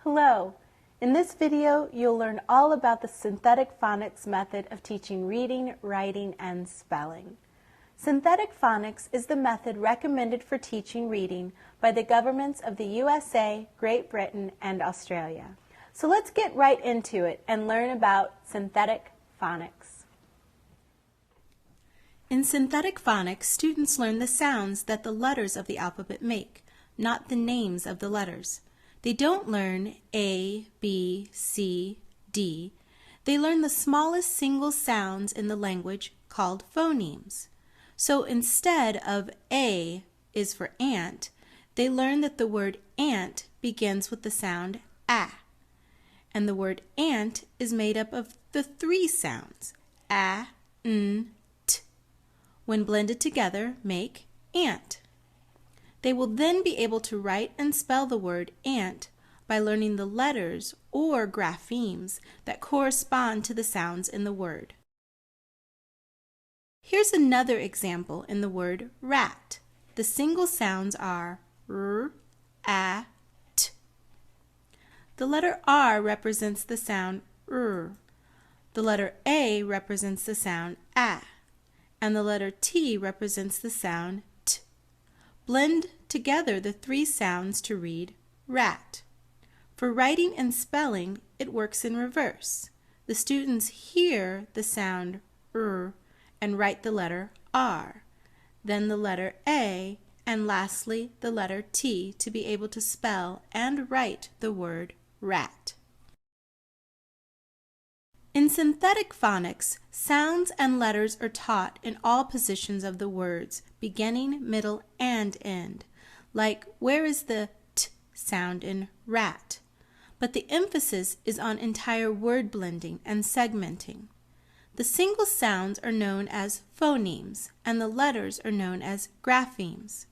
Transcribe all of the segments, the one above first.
Hello! In this video, you'll learn all about the synthetic phonics method of teaching reading, writing, and spelling. Synthetic phonics is the method recommended for teaching reading by the governments of the USA, Great Britain, and Australia. So let's get right into it and learn about synthetic phonics. In synthetic phonics, students learn the sounds that the letters of the alphabet make, not the names of the letters. They don't learn A, B, C, D. They learn the smallest single sounds in the language called phonemes. So instead of A is for ant, they learn that the word ant begins with the sound A. And the word ant is made up of the three sounds, A, N, T. When blended together, make ant. They will then be able to write and spell the word ant by learning the letters or graphemes that correspond to the sounds in the word. Here's another example in the word rat. The single sounds are R, A, T. The letter R represents the sound R. The letter A represents the sound A. And the letter T represents the sound T. Blend together the three sounds to read rat. For writing and spelling, it works in reverse. The students hear the sound R and write the letter R, then the letter A, and lastly the letter T to be able to spell and write the word rat. In synthetic phonics, sounds and letters are taught in all positions of the words, beginning, middle, and end, like where is the T sound in rat. But the emphasis is on entire word blending and segmenting. The single sounds are known as phonemes, and the letters are known as graphemes.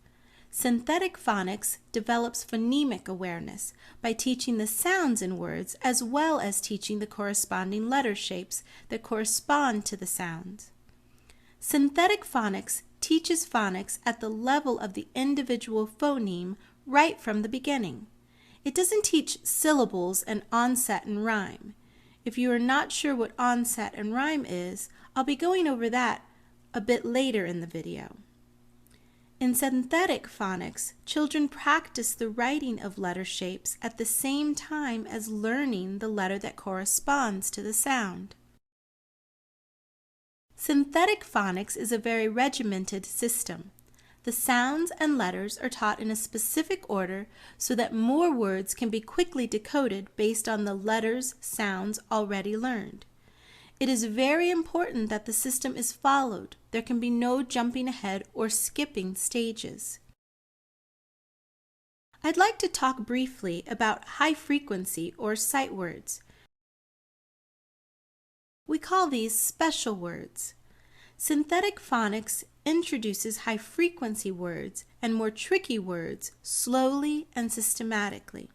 Synthetic phonics develops phonemic awareness by teaching the sounds in words as well as teaching the corresponding letter shapes that correspond to the sounds. Synthetic phonics teaches phonics at the level of the individual phoneme right from the beginning. It doesn't teach syllables and onset and rhyme. If you are not sure what onset and rhyme is, I'll be going over that a bit later in the video. In synthetic phonics, children practice the writing of letter shapes at the same time as learning the letter that corresponds to the sound. Synthetic phonics is a very regimented system. The sounds and letters are taught in a specific order so that more words can be quickly decoded based on the letters, sounds already learned. It is very important that the system is followed. There can be no jumping ahead or skipping stages. I'd like to talk briefly about high frequency or sight words. We call these special words. Synthetic phonics introduces high frequency words and more tricky words slowly and systematically.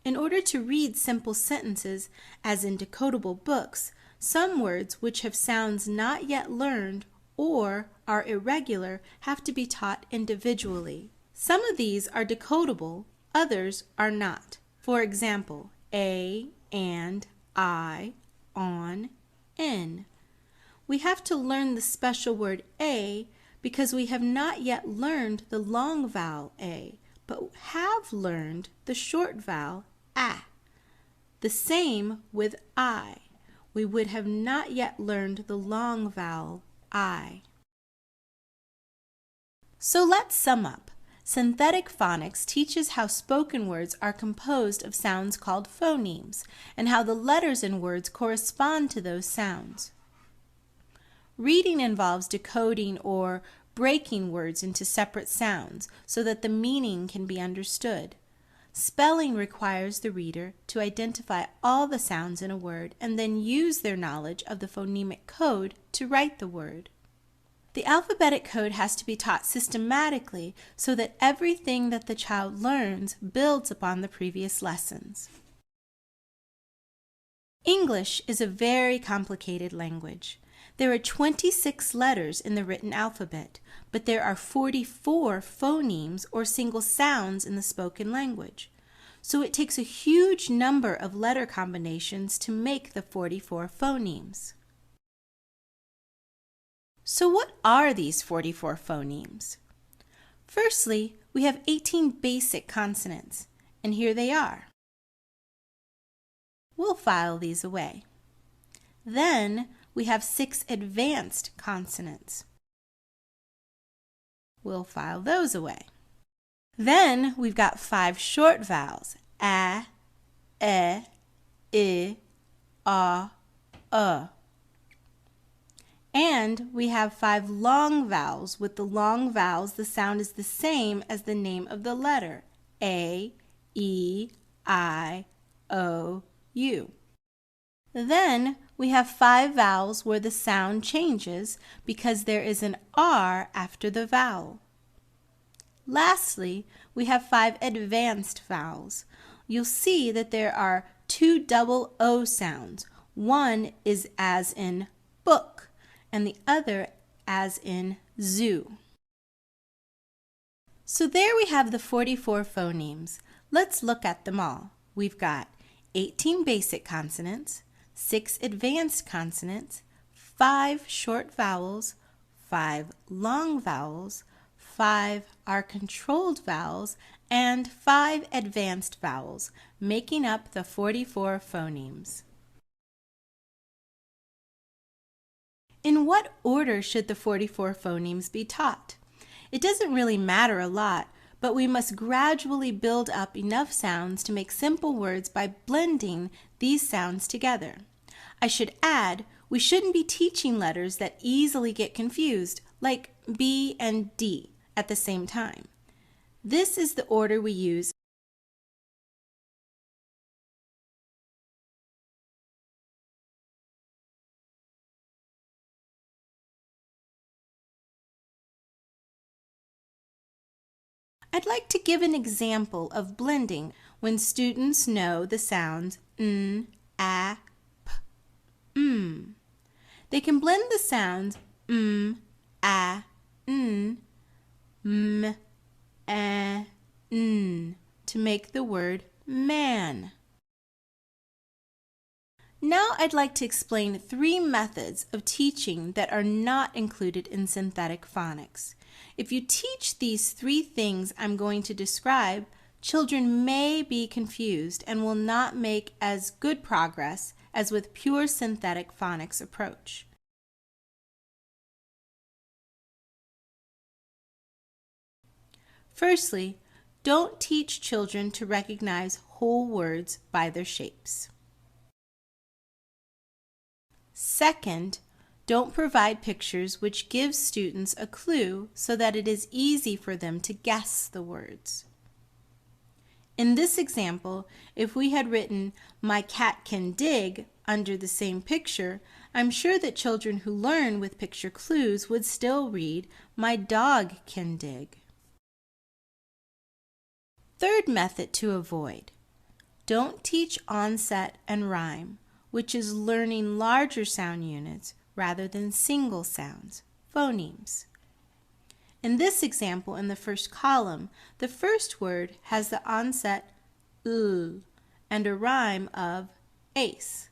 In order to read simple sentences, as in decodable books, some words which have sounds not yet learned or are irregular have to be taught individually. Some of these are decodable, others are not. For example, A, and, I, on, in. We have to learn the special word A because we have not yet learned the long vowel A, but have learned the short vowel A. The same with I. We would have not yet learned the long vowel I. So let's sum up. Synthetic phonics teaches how spoken words are composed of sounds called phonemes and how the letters in words correspond to those sounds. Reading involves decoding or breaking words into separate sounds so that the meaning can be understood. Spelling requires the reader to identify all the sounds in a word and then use their knowledge of the phonemic code to write the word. The alphabetic code has to be taught systematically so that everything that the child learns builds upon the previous lessons. English is a very complicated language. There are 26 letters in the written alphabet, but there are 44 phonemes or single sounds in the spoken language. so it takes a huge number of letter combinations to make the 44 phonemes. So what are these 44 phonemes? Firstly, we have 18 basic consonants, and here they are. We'll file these away. Then we have 6 advanced consonants. We'll file those away. Then we've got 5 short vowels, a, e, I, a. And we have 5 long vowels. With the long vowels, the sound is the same as the name of the letter, A, E, I, O, U. Then we have 5 vowels where the sound changes because there is an R after the vowel. Lastly, we have 5 advanced vowels. You'll see that there are 2 double O sounds. One is as in book, and the other as in zoo. So there we have the 44 phonemes. Let's look at them all. We've got 18 basic consonants, 6 advanced consonants, 5 short vowels, 5 long vowels, 5 are controlled vowels, and 5 advanced vowels, making up the 44 phonemes. In what order should the 44 phonemes be taught? It doesn't really matter a lot, but we must gradually build up enough sounds to make simple words by blending these sounds together. I should add, we shouldn't be teaching letters that easily get confused, like B and D, at the same time. This is the order we use. I'd like to give an example of blending when students know the sounds n, a, p, m. They can blend the sounds a, n, m, a, n to make the word man. Now I'd like to explain 3 methods of teaching that are not included in synthetic phonics. If you teach these 3 things I'm going to describe, children may be confused and will not make as good progress as with pure synthetic phonics approach. Firstly, don't teach children to recognize whole words by their shapes. Second, don't provide pictures which give students a clue so that it is easy for them to guess the words. In this example, if we had written, "My cat can dig," under the same picture, I'm sure that children who learn with picture clues would still read, "My dog can dig." Third method to avoid. Don't teach onset and rhyme, which is learning larger sound units rather than single sounds, phonemes. In this example, in the first column, the first word has the onset l and a rhyme of ace.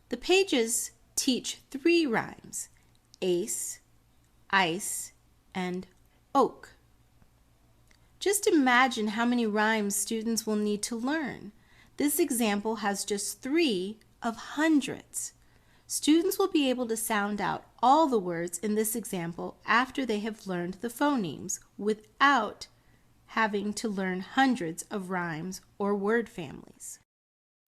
The pages teach 3 rhymes, ace, ice, and oak. Just imagine how many rhymes students will need to learn. This example has just 3 of hundreds. Students will be able to sound out all the words in this example after they have learned the phonemes without having to learn hundreds of rhymes or word families.